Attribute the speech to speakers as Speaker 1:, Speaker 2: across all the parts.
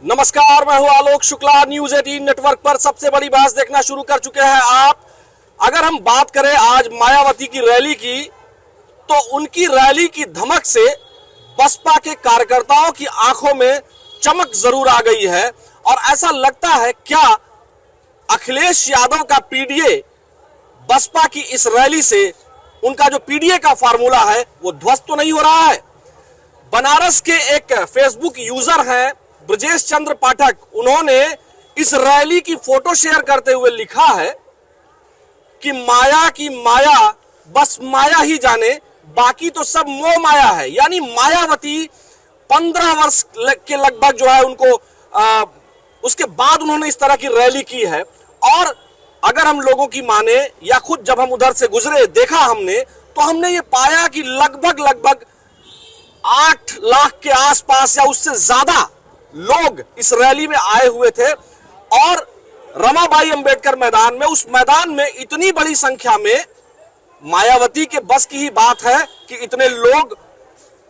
Speaker 1: नमस्कार, मैं हूं आलोक शुक्ला। न्यूज 18 नेटवर्क पर सबसे बड़ी बहस देखना शुरू कर चुके हैं आप। अगर हम बात करें आज मायावती की रैली की, तो उनकी रैली की धमक से बसपा के कार्यकर्ताओं की आंखों में चमक जरूर आ गई है और ऐसा लगता है क्या अखिलेश यादव का पीडीए बसपा की इस रैली से उनका जो पीडीए का फार्मूला है वो ध्वस्त तो नहीं हो रहा है। बनारस के एक फेसबुक यूजर हैं ब्रजेश चंद्र पाठक, उन्होंने इस रैली की फोटो शेयर करते हुए लिखा है कि माया की माया बस माया ही जाने, बाकी तो सब मोह माया है। यानी मायावती 15 वर्ष के लगभग जो है उनको उसके बाद उन्होंने इस तरह की रैली की है। और अगर हम लोगों की माने या खुद जब हम उधर से गुजरे देखा हमने, तो हमने ये पाया कि लगभग 8 लाख के आसपास या उससे ज्यादा लोग इस रैली में आए हुए थे। और रमाबाई अंबेडकर मैदान में, उस मैदान में इतनी बड़ी संख्या में मायावती के बस की ही बात है कि इतने लोग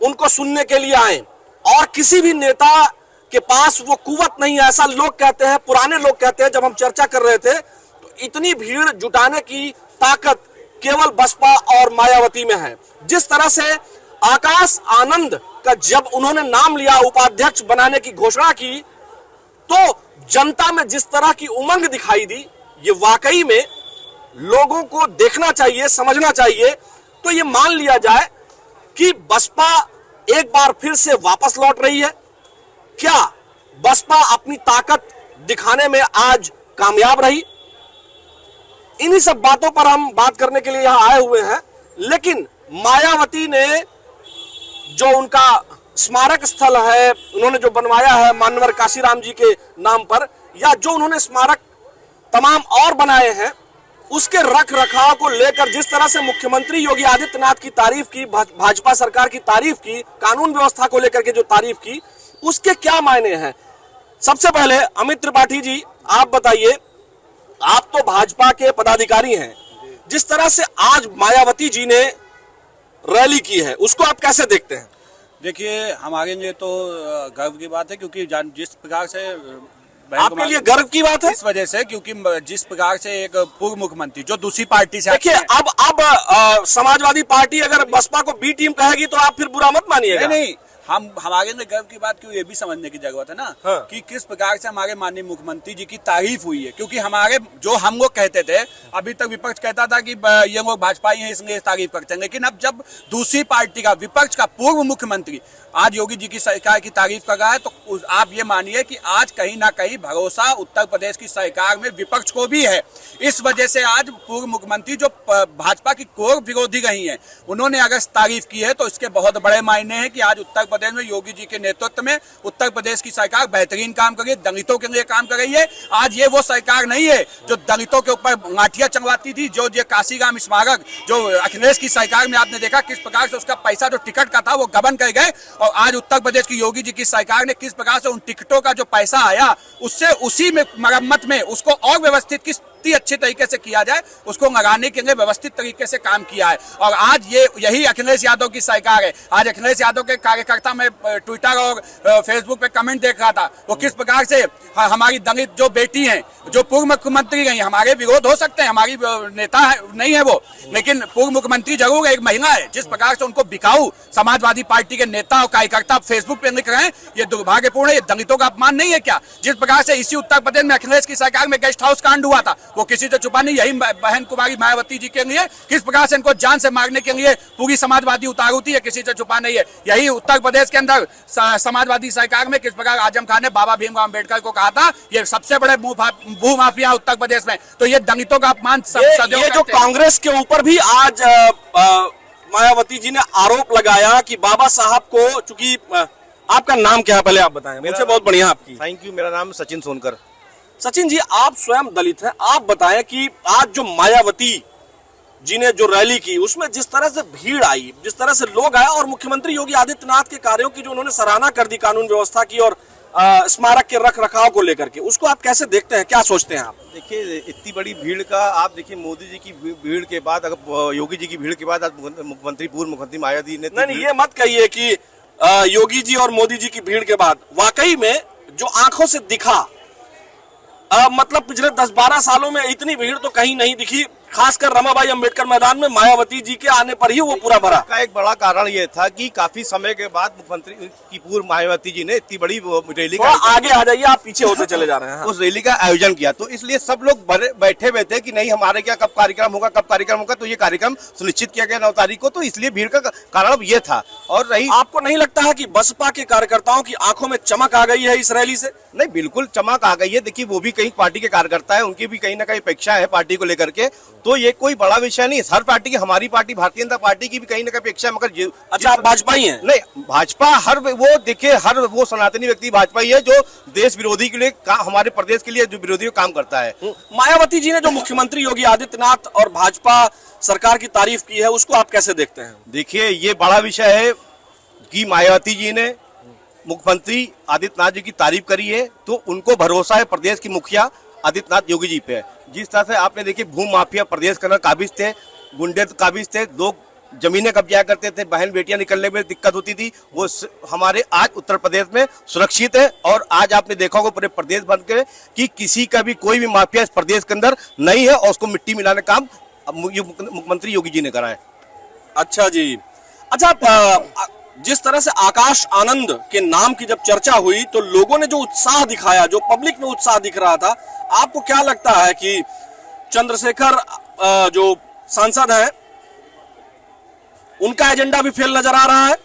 Speaker 1: उनको सुनने के लिए आए। और किसी भी नेता के पास वो कुव्वत नहीं है, ऐसा लोग कहते हैं, पुराने लोग कहते हैं। जब हम चर्चा कर रहे थे तो इतनी भीड़ जुटाने की ताकत केवल बसपा और मायावती में है। जिस तरह से आकाश आनंद का जब उन्होंने नाम लिया, उपाध्यक्ष बनाने की घोषणा की, तो जनता में जिस तरह की उमंग दिखाई दी, ये वाकई में लोगों को देखना चाहिए, समझना चाहिए। तो ये मान लिया जाए कि बसपा एक बार फिर से वापस लौट रही है। क्या बसपा अपनी ताकत दिखाने में आज कामयाब रही? इन्हीं सब बातों पर हम बात करने के लिए यहां आए हुए हैं। लेकिन मायावती ने जो उनका स्मारक स्थल है, उन्होंने जो बनवाया है मानवर काशीराम जी के नाम पर, या जो उन्होंने स्मारक तमाम और बनाए हैं, उसके रख रखाव को लेकर जिस तरह से मुख्यमंत्री योगी आदित्यनाथ की तारीफ की, भाजपा सरकार की तारीफ की, कानून व्यवस्था को लेकर के जो तारीफ की, उसके क्या मायने हैं? सबसे पहले अमित त्रिपाठी जी, आप बताइए, आप तो भाजपा के पदाधिकारी हैं, जिस तरह से आज मायावती जी ने रैली की है उसको आप कैसे देखते हैं?
Speaker 2: देखिए, हमारे लिए तो गर्व की बात है, क्योंकि जिस प्रकार से
Speaker 1: आपके लिए गर्व की बात है
Speaker 2: इस वजह से, क्योंकि जिस प्रकार से एक पूर्व मुख्यमंत्री जो दूसरी पार्टी से,
Speaker 1: देखिए अब समाजवादी पार्टी अगर बसपा को बी टीम कहेगी तो आप फिर बुरा मत मानिएगा।
Speaker 2: नहीं, हमारे लिए गर्व की बात क्यों, ये भी समझने की जरूरत है ना।
Speaker 1: हाँ।
Speaker 2: कि किस प्रकार से हमारे माननीय मुख्यमंत्री जी की तारीफ हुई है। क्योंकि हमारे जो हम लोग कहते थे, अभी तक विपक्ष कहता था कि ये लोग भाजपाई हैं इसलिए तारीफ करते हैं, लेकिन अब जब दूसरी पार्टी का, विपक्ष का पूर्व मुख्यमंत्री आज योगी जी की सरकार की तारीफ कर रहा है, तो आप ये मानिए कि आज कहीं ना कहीं भरोसा उत्तर प्रदेश की सरकार में विपक्ष को भी है। इस वजह से आज पूर्व मुख्यमंत्री जो भाजपा की कोर विरोधी रही है, उन्होंने अगर तारीफ की है तो इसके बहुत बड़े मायने हैं कि आज उत्तर प्रदेश में योगी जी के नेतृत्व में उत्तर प्रदेश की सरकार बेहतरीन काम कर रही है, दलितों के लिए काम कर रही है। आज ये वो सरकार नहीं है जो दलितों के ऊपर लाठियां चलवाती थी। जो ये काशीराम स्मारक जो अखिलेश की सरकार में आपने देखा किस प्रकार से उसका पैसा जो टिकट का था वो गबन कर गए, और आज उत्तर प्रदेश की योगी जी की सरकार ने किस प्रकार से उन टिकटों का जो पैसा आया उससे उसी में मरम्मत में उसको और व्यवस्थित किस अच्छे तरीके से किया जाए उसको लगाने के लिए व्यवस्थित तरीके से काम किया है। और आज ये यही अखिलेश यादव की सरकार है। आज अखिलेश यादव के कार्यकर्ता में ट्विटर और फेसबुक पे कमेंट देख रहा था, वो किस प्रकार से हमारी दलित जो बेटी हैं, जो पूर्व मुख्यमंत्री रही, हमारे विरोध हो सकते हैं, हमारी नेता नहीं है वो, लेकिन पूर्व मुख्यमंत्री जरूर एक महिला है। जिस प्रकार से उनको बिकाऊ समाजवादी पार्टी के नेता और कार्यकर्ता फेसबुक पे लिख रहे हैं, ये दुर्भाग्यपूर्ण है। ये दलितों का अपमान नहीं है क्या? जिस प्रकार से इसी उत्तर प्रदेश में अखिलेश की सरकार में गेस्ट हाउस कांड हुआ था, वो किसी से छुपा नहीं। यही बहन कुमारी मायावती जी के लिए किस प्रकार से इनको जान से मारने के लिए पूरी समाजवादी उतार होती है, किसी से छुपा नहीं है। यही उत्तर प्रदेश के अंदर समाजवादी सरकार में किस प्रकार आजम खान ने बाबा भीमराव अम्बेडकर को कहा था ये सबसे बड़े भू माफिया उत्तर प्रदेश में, तो ये दलितों का अपमान
Speaker 1: ये जो कांग्रेस के ऊपर भी आज मायावती जी ने आरोप लगाया कि बाबा साहब को, चूंकि आपका नाम क्या है पहले आप बताएं? मुझे बहुत बढ़िया आपकी।
Speaker 3: थैंक यू, मेरा नाम सचिन सोनकर।
Speaker 1: सचिन जी, आप स्वयं दलित हैं, आप बताएं कि आज जो मायावती जी ने जो रैली की उसमें जिस तरह से भीड़ आई, जिस तरह से लोग आए, और मुख्यमंत्री योगी आदित्यनाथ के कार्यों की जो उन्होंने सराहना कर दी कानून व्यवस्था की और स्मारक के रख रखाव को लेकर के, उसको आप कैसे देखते हैं, क्या सोचते हैं आप?
Speaker 3: देखिए, इतनी बड़ी भीड़ का आप देखिए, मोदी जी की भीड़ के बाद, अगर योगी जी की भीड़ के बाद आज मुख्यमंत्री, पूर्व मुख्यमंत्री मायावती ने,
Speaker 1: नहीं, ये मत कहिए कि योगी जी और मोदी जी की भीड़ के बाद, वाकई में जो आंखों से दिखा, मतलब पिछले 10-12 सालों में इतनी भीड़ तो कहीं नहीं दिखी, खासकर रमाबाई अंबेडकर मैदान में मायावती जी के आने पर ही वो पूरा भरा।
Speaker 3: का एक बड़ा कारण ये था कि काफी समय के बाद मुख्यमंत्री की पूर्व मायावती जी ने इतनी बड़ी रैली का
Speaker 1: आगे आ जाइए, आप पीछे होते चले जा रहे हैं।
Speaker 3: उस रैली का आयोजन किया, तो इसलिए सब लोग बैठे हुए थे कि नहीं हमारे क्या कब कार्यक्रम होगा, कब कार्यक्रम होगा। तो ये कार्यक्रम सुनिश्चित किया गया 9 तारीख को, तो इसलिए भीड़ का कारण ये था। और रही,
Speaker 1: आपको नहीं लगता है कि बसपा के कार्यकर्ताओं की आंखों में चमक आ गई है इस रैली से?
Speaker 3: नहीं, बिल्कुल चमक आ गई है। देखिए, वो भी कहीं पार्टी के कार्यकर्ता है, उनकी भी कहीं ना कहीं अपेक्षा है पार्टी को लेकर के, तो ये कोई बड़ा विषय नहीं। हर पार्टी की, हमारी पार्टी भारतीय जनता पार्टी की भी कहीं ना कहीं अपेक्षा है, मगर
Speaker 1: अच्छा, आप भाजपाई हैं?
Speaker 3: नहीं, भाजपा हर वो देखिए, हर वो सनातनी व्यक्ति भाजपाई है जो देश विरोधी के लिए, हमारे प्रदेश के लिए जो विरोधी काम करता है।
Speaker 1: मायावती जी ने जो मुख्यमंत्री योगी आदित्यनाथ और भाजपा सरकार की तारीफ की है, उसको आप कैसे देखते हैं?
Speaker 3: देखिए, ये बड़ा विषय है कि मायावती जी ने मुख्यमंत्री आदित्यनाथ जी की तारीफ करी है, तो उनको भरोसा है प्रदेश की मुखिया आदित्यनाथ योगी जी पे। जिस तरह से आपने देखिए, भूमि माफिया प्रदेश के अंदर काबिज थे, गुंडे काबिज थे, लोग जमीनें कब्जा करते थे, बहन बेटियां निकलने में दिक्कत होती थी, वो हमारे आज उत्तर प्रदेश में सुरक्षित है। और आज आपने देखा होगा पूरे प्रदेश बन के कि किसी का भी कोई भी माफिया इस प्रदेश के अंदर नहीं है, और उसको मिट्टी मिलाने का काम मुख्यमंत्री योगी जी ने करा है।
Speaker 1: अच्छा जी, अच्छा, जिस तरह से आकाश आनंद के नाम की जब चर्चा हुई तो लोगों ने जो उत्साह दिखाया, जो पब्लिक में उत्साह दिख रहा था, आपको क्या लगता है कि चंद्रशेखर जो सांसद हैं, उनका एजेंडा भी फेल नजर आ रहा है?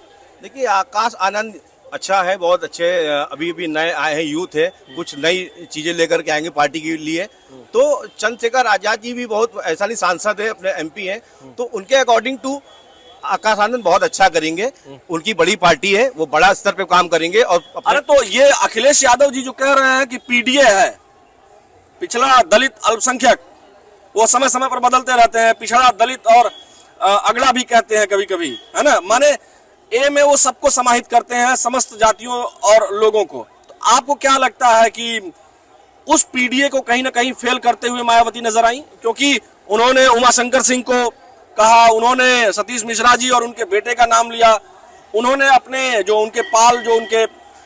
Speaker 3: देखिए, आकाश आनंद अच्छा है, बहुत अच्छे, अभी अभी नए आए हैं, यूथ है, कुछ नई चीजें लेकर के आएंगे पार्टी के लिए। तो चंद्रशेखर आजाद जी भी बहुत ऐसा नहीं सांसद है, अपने एमपी हैं, तो उनके अकॉर्डिंग टू आकाश आनंद बहुत अच्छा करेंगे। उनकी बड़ी पार्टी है, वो बड़ा स्तर पे काम करेंगे। और
Speaker 1: अरे तो ये अखिलेश यादव जी जो कह रहे हैं कि पीडीए है, पिछड़ा दलित अल्पसंख्यक, वो समय समय पर बदलते रहते हैं, पिछड़ा दलित और अगड़ा भी कहते हैं कभी कभी, है ना, माने ए में वो सबको समाहित करते हैं, समस्त जातियों और लोगों को। तो आपको क्या लगता है कि उस पीडीए को कहीं ना कहीं फेल करते हुए मायावती नजर आई? क्योंकि उन्होंने उमाशंकर सिंह को कहा, उन्होंने सतीश मिश्रा जी और उनके बेटे का नाम लिया, उन्होंने अपने जो उनके पाल, जो उनके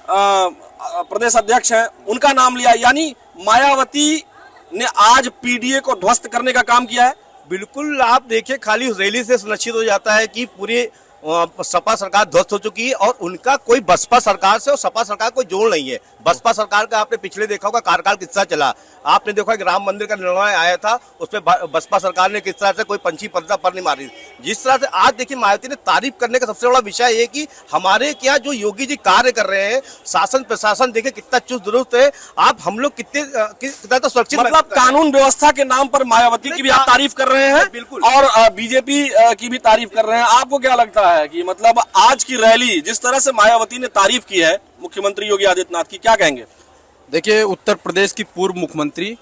Speaker 1: प्रदेश अध्यक्ष हैं, उनका नाम लिया, यानी मायावती ने आज पीडीए को ध्वस्त करने का काम किया है।
Speaker 3: बिल्कुल, आप देखिए, खाली उस रैली से सुनिश्चित हो जाता है कि पूरी सपा सरकार ध्वस्त हो चुकी है, और उनका कोई बसपा सरकार से और सपा सरकार कोई जोड़ नहीं है। बसपा सरकार का आपने पिछले देखा होगा कार्यकाल किस्सा चला, आपने देखा कि राम मंदिर का निर्णय आया था, उसमें बसपा सरकार ने किस तरह से कोई पंछी पंजा पर नहीं मारी। जिस तरह से आज देखिए, मायावती ने तारीफ करने का सबसे बड़ा विषय ये कि हमारे क्या जो योगी जी कार्य कर रहे हैं, शासन प्रशासन देखिए कितना चुस्त दुरुस्त है, आप हम लोग कितना तो सुरक्षित,
Speaker 1: मतलब कानून व्यवस्था के नाम पर मायावती की भी आप तारीफ कर रहे हैं,
Speaker 3: बिल्कुल,
Speaker 1: और बीजेपी की भी तारीफ कर रहे हैं। आपको क्या लगता है कि मतलब आज की रैली जिस तरह से मायावती ने तारीफ की है मुख्यमंत्री योगी आदित्यनाथ की, क्या कहेंगे?
Speaker 4: देखिए, उत्तर प्रदेश की पूर्व मुख्यमंत्री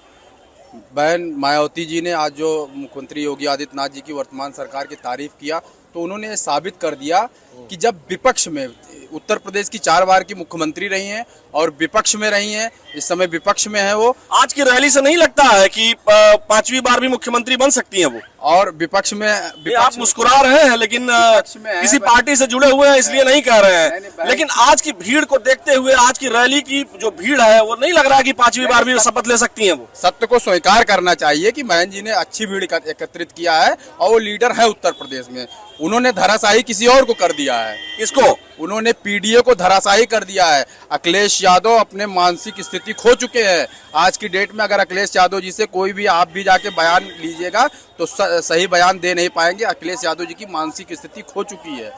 Speaker 4: बहन मायावती जी ने आज जो मुख्यमंत्री योगी आदित्यनाथ जी की वर्तमान सरकार की तारीफ किया, तो उन्होंने साबित कर दिया कि जब विपक्ष में, उत्तर प्रदेश की 4 बार की मुख्यमंत्री रही हैं और विपक्ष में रही हैं, इस समय विपक्ष में है वो।
Speaker 1: आज की रैली से नहीं लगता है कि 5वीं बार भी मुख्यमंत्री बन सकती हैं वो?
Speaker 4: और विपक्ष में
Speaker 1: आप मुस्कुरा रहे हैं, लेकिन किसी पार्टी से जुड़े हुए हैं इसलिए नहीं कह रहे हैं, लेकिन आज की भीड़ को देखते हुए, आज की रैली की जो भीड़ है, वो नहीं लग रहा है कि 5वीं बार भी शपथ ले सकती हैं वो।
Speaker 4: सत्य को स्वीकार करना चाहिए कि बहन जी ने अच्छी भीड़ एकत्रित किया है, और वो लीडर है उत्तर प्रदेश में। उन्होंने धराशायी किसी और को कर दिया है।
Speaker 1: किसको?
Speaker 4: उन्होंने पीडीए को धराशायी कर दिया है। अखिलेश यादव अपने मानसिक स्थिति खो चुके हैं। आज की डेट में अगर अखिलेश यादव जी से कोई भी आप भी जाके बयान लीजिएगा तो सही बयान दे नहीं पाएंगे। अखिलेश यादव जी की मानसिक स्थिति खो चुकी है,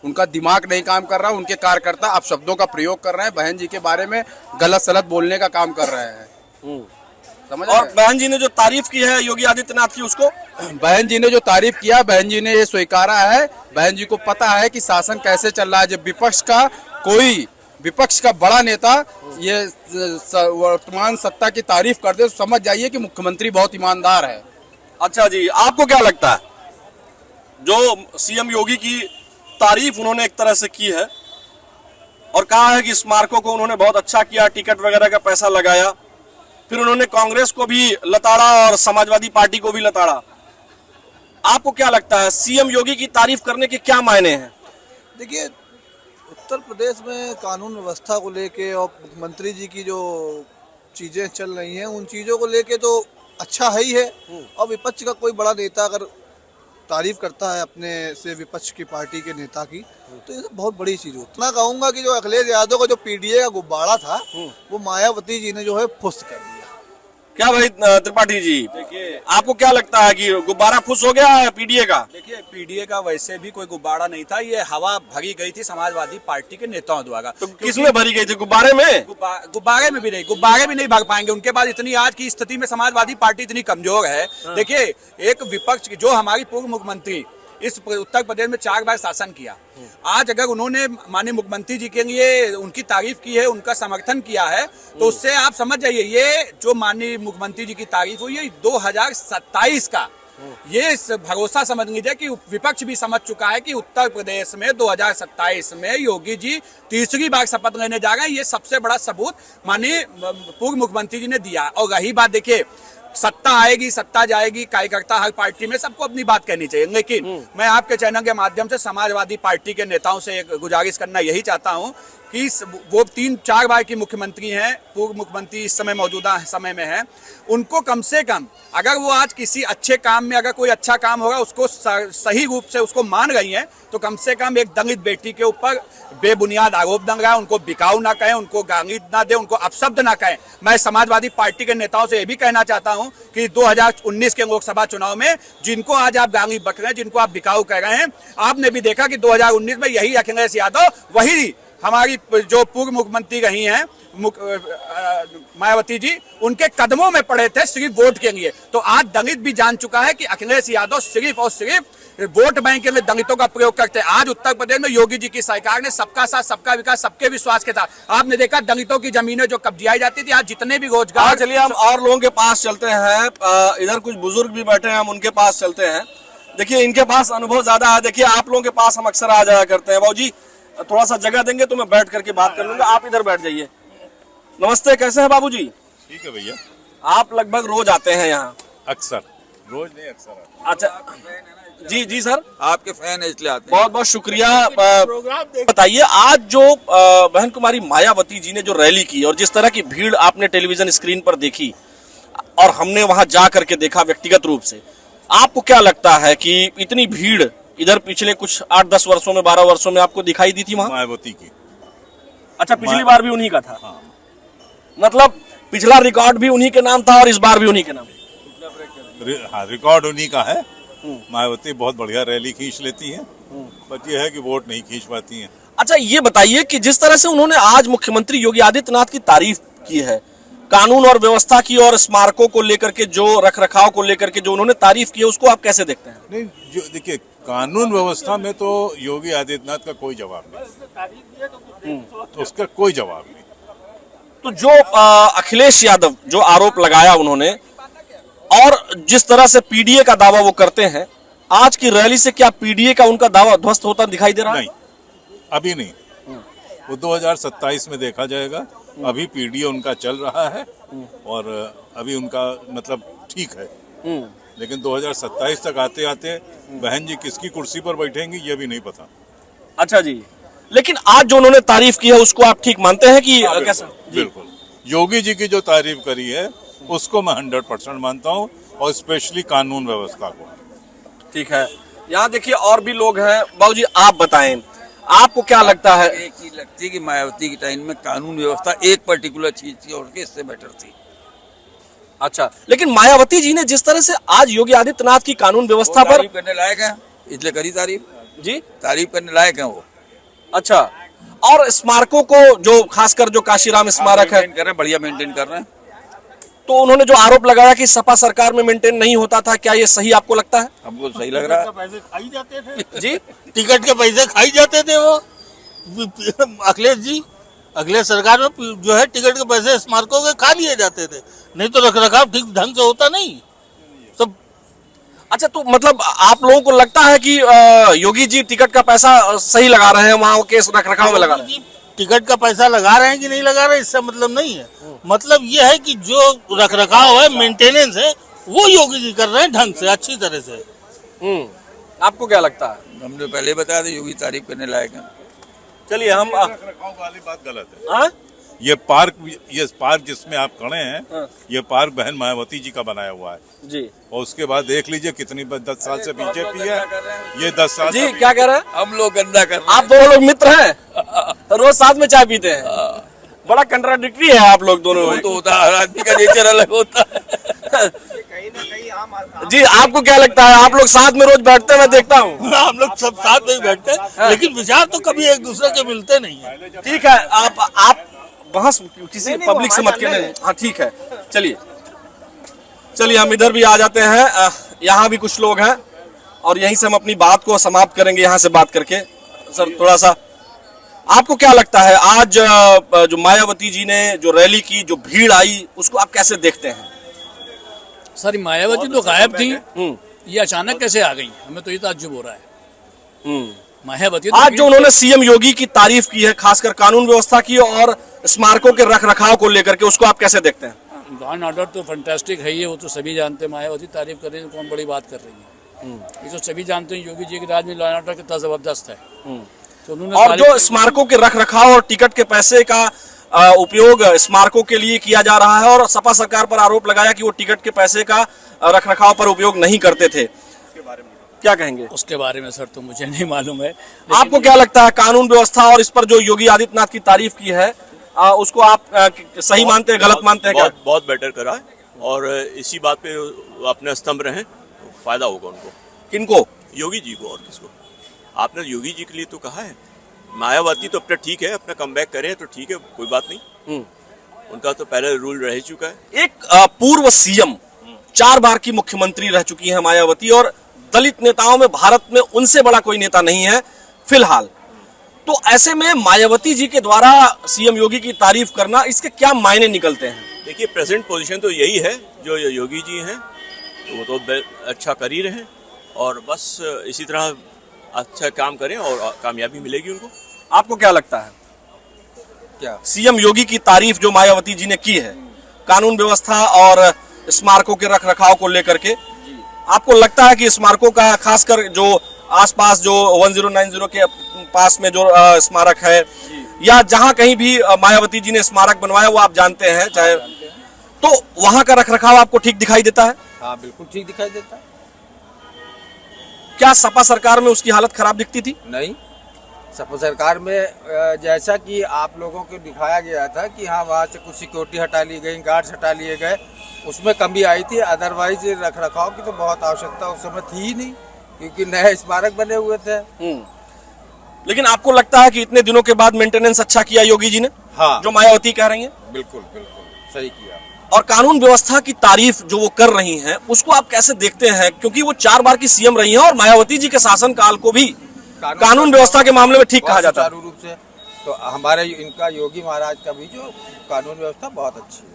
Speaker 4: उनका दिमाग नहीं काम कर रहा। उनके कार्यकर्ता अब शब्दों का प्रयोग कर रहे हैं, बहन जी के बारे में गलत सलत बोलने का काम कर रहे हैं। समझ? और
Speaker 1: बहन जी ने जो तारीफ की है योगी आदित्यनाथ की, उसको
Speaker 4: बहन जी ने जो तारीफ किया, बहन जी ने ये स्वीकारा है, बहन जी को पता है कि शासन कैसे चल रहा है। जब विपक्ष का बड़ा नेता ये वर्तमान सत्ता की तारीफ कर दे, तो समझ जाइए कि मुख्यमंत्री बहुत ईमानदार है।
Speaker 1: अच्छा जी, आपको क्या लगता है, जो सीएम योगी की तारीफ उन्होंने एक तरह से की है और कहा है कि स्मारकों को उन्होंने बहुत अच्छा किया, टिकट वगैरह का पैसा लगाया, फिर उन्होंने कांग्रेस को भी लताड़ा और समाजवादी पार्टी को भी लताड़ा, आपको क्या लगता है सीएम योगी की तारीफ करने के क्या मायने हैं?
Speaker 3: देखिए,
Speaker 5: उत्तर प्रदेश में कानून व्यवस्था को लेके और मुख्यमंत्री जी की जो चीज़ें चल रही हैं उन चीज़ों को लेके तो अच्छा है ही है। और विपक्ष का कोई बड़ा नेता अगर तारीफ करता है अपने से विपक्ष की पार्टी के नेता की तो ये बहुत बड़ी चीज़ होती है। मैं कहूँगा कि जो अखिलेश यादव का जो पीडीए का गुब्बारा था वो मायावती जी ने जो है फुस कर दिया।
Speaker 1: क्या भाई त्रिपाठी जी, आपको क्या लगता है कि गुब्बारा फुस हो गया है पीडीए का?
Speaker 2: देखिए, पीडीए का वैसे भी कोई गुब्बारा नहीं था, ये हवा भरी गई थी समाजवादी पार्टी के नेताओं द्वारा।
Speaker 1: तो किसमें भरी गई थी? गुब्बारे में?
Speaker 2: गुब्बारे में भी नहीं, गुब्बारे भी नहीं भर पाएंगे उनके बाद। इतनी आज की स्थिति में समाजवादी पार्टी इतनी कमजोर है। देखिए, एक विपक्ष जो हमारी पूर्व मुख्यमंत्री इस उत्तर प्रदेश में 4 बार शासन किया, आज अगर उन्होंने माननीय मुख्यमंत्री जी के लिए उनकी तारीफ की है, उनका समर्थन किया है, तो उससे आप समझ जाइए ये जो माननीय मुख्यमंत्री जी की तारीफ हुई है 2027 का ये भरोसा समझ लीजिए कि विपक्ष भी समझ चुका है कि उत्तर प्रदेश में 2027 में योगी जी तीसरी बार शपथ लेने जा रहे हैं। ये सबसे बड़ा सबूत माननीय पूर्व मुख्यमंत्री जी ने दिया। और रही बात, देखिए, सत्ता आएगी सत्ता जाएगी, कार्यकर्ता हर पार्टी में सबको अपनी बात कहनी चाहिए, लेकिन मैं आपके चैनल के माध्यम से समाजवादी पार्टी के नेताओं से एक गुजारिश करना यही चाहता हूं कि वो 3-4 बार की मुख्यमंत्री हैं, पूर्व मुख्यमंत्री इस समय मौजूदा समय में हैं, उनको कम से कम अगर वो आज किसी अच्छे काम में अगर कोई अच्छा काम होगा उसको सही रूप से उसको मान रही हैं, तो कम से कम एक दलित बेटी के ऊपर बेबुनियाद आरोप लग रहा है, उनको बिकाऊ ना कहें, उनको गाली ना दे, उनको अपशब्द ना कहें। मैं समाजवादी पार्टी के नेताओं से ये भी कहना चाहता हूं कि 2019 के लोकसभा चुनाव में जिनको आज आप गाली बक रहे हैं, जिनको आप बिकाऊ कह रहे हैं, आपने भी देखा कि 2019 में यही अखिलेश यादव वही हमारी जो पूर्व मुख्यमंत्री रही हैं मायावती जी, उनके कदमों में पड़े थे सिर्फ वोट के लिए। तो आज दलित भी जान चुका है कि अखिलेश यादव सिर्फ और सिर्फ वोट बैंक के लिए दलितों का प्रयोग करते हैं। आज उत्तर प्रदेश में योगी जी की सरकार ने सबका साथ सबका विकास सबके विश्वास के साथ आपने देखा दलितों की जमीनें जो कब्जियाई जाती थी, आज जितने भी रोजगार।
Speaker 1: चलिए हम और लोगों के पास चलते हैं, इधर कुछ बुजुर्ग भी बैठे हैं, हम उनके पास चलते हैं। देखिए, इनके पास अनुभव ज्यादा है। देखिए, आप लोगों के पास हम अक्सर आ जाया करते हैं। बाबू जी थोड़ा सा जगह देंगे तो मैं बैठ करके बात कर लूंगा, आप इधर बैठ जाइए। नमस्ते, कैसे हैं बाबू जी?
Speaker 6: ठीक है भैया।
Speaker 1: आप लगभग रोज आते हैं यहाँ?
Speaker 6: अक्सर, रोज नहीं अक्सर।
Speaker 1: अच्छा जी जी सर,
Speaker 7: आपके फैन है इसलिए आते हैं।
Speaker 1: बहुत बहुत शुक्रिया। बताइए, आज जो बहन कुमारी मायावती जी ने जो रैली की और जिस तरह की भीड़ आपने टेलीविजन स्क्रीन पर देखी और हमने वहां जा करके देखा व्यक्तिगत रूप से, आपको क्या लगता है कि इतनी भीड़ इधर पिछले कुछ 8-10 वर्षों में 12 वर्षों में आपको दिखाई दी थी वहां?
Speaker 6: मायावती की।
Speaker 1: अच्छा, पिछली बार भी उन्हीं का था?
Speaker 6: हाँ।
Speaker 1: मतलब पिछला रिकॉर्ड भी उन्हीं के नाम था और इस बार भी उन्हीं के नाम?
Speaker 6: हाँ, रिकॉर्ड उन्हीं का है। मायावती बहुत बढ़िया रैली खींच लेती है, बस ये है कि वोट नहीं खींच पाती है।
Speaker 1: अच्छा, ये बताइए कि जिस तरह से उन्होंने आज मुख्यमंत्री योगी आदित्यनाथ की तारीफ की है, कानून और व्यवस्था की और स्मारकों को लेकर के जो रख रखाव को लेकर के जो उन्होंने तारीफ की है, उसको आप कैसे देखते हैं?
Speaker 6: नहीं, जो देखिए, कानून व्यवस्था में तो योगी आदित्यनाथ का कोई जवाब नहीं, तो उसका कोई जवाब नहीं।
Speaker 1: तो जो अखिलेश यादव जो आरोप लगाया उन्होंने और जिस तरह से पीडीए का दावा वो करते हैं, आज की रैली से क्या पीडीए का उनका दावा ध्वस्त होता दिखाई दे रहा है?
Speaker 6: नहीं, अभी नहीं, वो 2027 में देखा जाएगा। अभी पीडीए उनका चल रहा है और अभी उनका मतलब ठीक है, लेकिन 2027 तक आते आते बहन जी किसकी कुर्सी पर बैठेंगी ये भी नहीं पता।
Speaker 1: अच्छा जी, लेकिन आज जो उन्होंने तारीफ की है उसको आप ठीक मानते हैं कि कैसा?
Speaker 6: बिल्कुल, योगी जी की जो तारीफ करी है उसको मैं 100% मानता हूँ, और स्पेशली कानून व्यवस्था को।
Speaker 1: ठीक है, यहाँ देखिए और भी लोग हैं। बाबू जी आप बताएं, आपको क्या लगता है?
Speaker 7: एक चीज लगती है कि मायावती की टाइम में कानून व्यवस्था एक पर्टिकुलर चीज थी और इससे बेटर थी।
Speaker 1: अच्छा, लेकिन मायावती जी ने जिस तरह से आज योगी आदित्यनाथ की कानून व्यवस्था पर
Speaker 7: तारीफ करने लायक है, इसलिए करी तारीफ
Speaker 1: जी,
Speaker 7: तारीफ करने लायक है वो।
Speaker 1: अच्छा, और स्मारकों को जो खासकर जो काशीराम स्मारक है
Speaker 7: कर रहे हैं, बढ़िया मेंटेन कर रहे हैं।
Speaker 1: तो उन्होंने जो आरोप लगाया कि सपा सरकार में मेंटेन नहीं होता था, क्या ये सही आपको लगता है?
Speaker 7: हमको सही लग रहा है।
Speaker 8: पैसे खाई जाते थे
Speaker 1: जी,
Speaker 8: टिकट के पैसे खाई जाते थे वो अखिलेश जी, अखिलेश सरकार में जो है टिकट के पैसे स्मारकों के खा लिए जाते थे, नहीं तो रखरखाव ठीक ढंग से होता नहीं सब।
Speaker 1: अच्छा, तो मतलब आप लोगों को लगता है कि योगी जी टिकट का पैसा सही लगा रहे हैं, वहाँ के रख रखाव में लगा रहे हैं?
Speaker 8: टिकट का पैसा लगा रहे हैं कि नहीं लगा रहे हैं इससे मतलब नहीं है, मतलब ये है कि जो रखरखाव है, मेंटेनेंस है, वो योगी जी कर रहे हैं ढंग से, अच्छी तरह से।
Speaker 1: आपको क्या लगता है?
Speaker 7: हमने पहले बताया था योगी तारीफ करने लायक है।
Speaker 1: चलिए हम
Speaker 6: रखरखाव वाली बात गलत है।
Speaker 1: हाँ?
Speaker 6: ये पार्क जिसमें आप खड़े हैं, ये पार्क बहन मायावती जी का बनाया हुआ है
Speaker 1: जी।
Speaker 6: और उसके बाद देख लीजिए कितनी 10 साल से बीजेपी है, ये 10 साल
Speaker 1: जी क्या कह रहे हैं?
Speaker 7: हम लोग गंदा कर रहे हैं।
Speaker 1: आप दोनों लोग मित्र हैं, रोज साथ में चाय पीते हैं, बड़ा कंट्राडिक्टरी है आप लोग दोनों।
Speaker 7: वो तो होता है, हर आदमी का नेचर अलग होता है।
Speaker 1: जी आपको क्या लगता है? आप लोग साथ में रोज बैठते हैं, मैं देखता हूँ।
Speaker 8: हम लोग सब साथ में ही बैठते हैं, लेकिन विचार तो कभी एक दूसरे के मिलते नहीं है।
Speaker 1: ठीक है, आप बहस किसी पब्लिक से मत करें। हाँ ठीक है, चलिए हम इधर भी आ जाते हैं। यहाँ भी कुछ लोग हैं और यहीं से हम अपनी बात को समाप्त करेंगे, यहाँ से बात करके। सर थोड़ा सा आपको क्या लगता है, आज जो मायावती जी ने जो रैली की, जो भीड़ आई, उसको आप कैसे देखते हैं?
Speaker 9: सर मायावती तो गायब थी, ये अचानक कैसे आ गई? हमें तो ये ताज्जुब हो रहा है। मायावती तो
Speaker 1: आज जो उन्होंने सीएम योगी की तारीफ की है, खासकर कानून व्यवस्था की और स्मारकों के रख रखाव को लेकर के, उसको आप कैसे देखते हैं?
Speaker 9: लॉ एंड ऑर्डर तो फंटास्टिक है ही, वो तो सभी जानते हैं। मायावती तारीफ कर रही है, कौन बड़ी बात कर रही है? ये तो सभी जानते हैं योगी जी के राज में लॉ एंड ऑर्डर कितना जबरदस्त है। तो उन्होंने
Speaker 1: और जो स्मारकों के रख रखाव और टिकट के पैसे का उपयोग स्मारकों के लिए किया जा रहा है, और सपा सरकार पर आरोप लगाया कि वो टिकट के पैसे का रख रखाव पर उपयोग नहीं करते थे, क्या कहेंगे?
Speaker 9: उसके बारे में सर तो मुझे नहीं मालूम है।
Speaker 1: आपको क्या लगता है कानून व्यवस्था और इस पर जो योगी आदित्यनाथ की तारीफ की है, उसको आप सही मानते हैं, गलत मानते हैं? क्या
Speaker 10: बहुत बेटर करा है, और इसी बात पे अपने स्तंभ रहे, फायदा होगा उनको।
Speaker 1: किनको?
Speaker 10: योगी जी को, और किसको? आपने योगी जी के लिए तो कहा है। मायावती तो अपना ठीक है, अपना कमबैक करें तो ठीक है, कोई बात नहीं, उनका तो पहले रूल रह चुका है।
Speaker 1: एक पूर्व सीएम, 4 बार की मुख्यमंत्री रह चुकी है मायावती, और दलित नेताओं में भारत में उनसे बड़ा कोई नेता नहीं है फिलहाल। तो ऐसे में मायावती जी के द्वारा सीएम योगी की तारीफ करना, इसके क्या मायने निकलते हैं?
Speaker 10: देखिए प्रेजेंट पोजीशन तो यही है, जो योगी जी हैं वो तो अच्छा कर ही रहे हैं, और बस इसी तरह अच्छा काम करें और कामयाबी मिलेगी उनको।
Speaker 1: आपको क्या लगता है?
Speaker 3: क्या
Speaker 1: सीएम योगी की तारीफ जो मायावती जी ने की है कानून व्यवस्था और स्मारकों के रख रखाव को लेकर के, आपको लगता है कि स्मारकों का, खासकर जो आसपास जो 1090 के पास में जो स्मारक है, या जहां कहीं भी मायावती जी ने स्मारक बनवाया, वो आप जानते हैं, चाहे तो वहां का रखरखाव आपको ठीक दिखाई देता है?
Speaker 3: हाँ बिल्कुल ठीक दिखाई देता है।
Speaker 1: क्या सपा सरकार में उसकी हालत खराब दिखती थी?
Speaker 11: नहीं, सपा सरकार में जैसा कि आप लोगों को दिखाया गया था कि हाँ वहाँ से कुछ सिक्योरिटी हटा ली गई, गार्ड्स हटा लिए गए, उसमें कमी आई थी। अदरवाइज रख रखाव की तो बहुत आवश्यकता उस समय थी ही नहीं, क्योंकि नए स्मारक बने हुए थे।
Speaker 1: लेकिन आपको लगता है कि इतने दिनों के बाद मेंटेनेंस अच्छा किया योगी जी ने?
Speaker 11: हाँ,
Speaker 1: जो मायावती कह रही हैं?
Speaker 11: बिल्कुल बिल्कुल सही किया।
Speaker 1: और कानून व्यवस्था की तारीफ जो वो कर रही हैं, उसको आप कैसे देखते हैं? क्योंकि वो 4 बार की सीएम रही हैं और मायावती जी के शासनकाल को भी कानून व्यवस्था के मामले में ठीक कहा जाता है।
Speaker 11: रूप से तो हमारे इनका योगी महाराज का भी जो कानून व्यवस्था बहुत अच्छी है।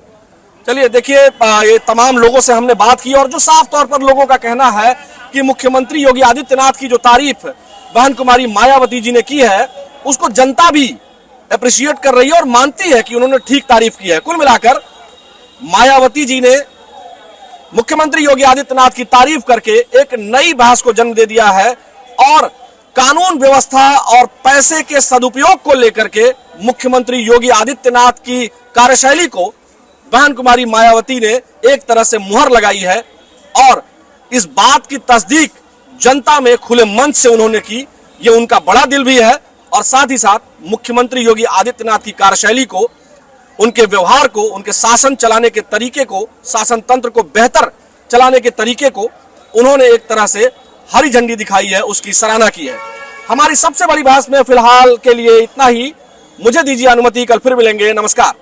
Speaker 1: चलिए देखिए, ये तमाम लोगों से हमने बात की, और जो साफ तौर पर लोगों का कहना है कि मुख्यमंत्री योगी आदित्यनाथ की जो तारीफ बहन कुमारी मायावती जी ने की है, उसको जनता भी अप्रिशिएट कर रही है और मानती है कि उन्होंने ठीक तारीफ की है। कुल मिलाकर मायावती जी ने मुख्यमंत्री योगी आदित्यनाथ की तारीफ करके एक नई बहस को जन्म दे दिया है, और कानून व्यवस्था और पैसे के सदुपयोग को लेकर के मुख्यमंत्री योगी आदित्यनाथ की कार्यशैली को बहन कुमारी मायावती ने एक तरह से मुहर लगाई है, और इस बात की तस्दीक जनता में खुले मंच से उन्होंने की। ये उनका बड़ा दिल भी है, और साथ ही साथ मुख्यमंत्री योगी आदित्यनाथ की कार्यशैली को, उनके व्यवहार को, उनके शासन चलाने के तरीके को, शासन तंत्र को बेहतर चलाने के तरीके को उन्होंने एक तरह से हरी झंडी दिखाई है, उसकी सराहना की है। हमारी सबसे बड़ी बहस में फिलहाल के लिए इतना ही। मुझे दीजिए अनुमति, कल फिर मिलेंगे। नमस्कार।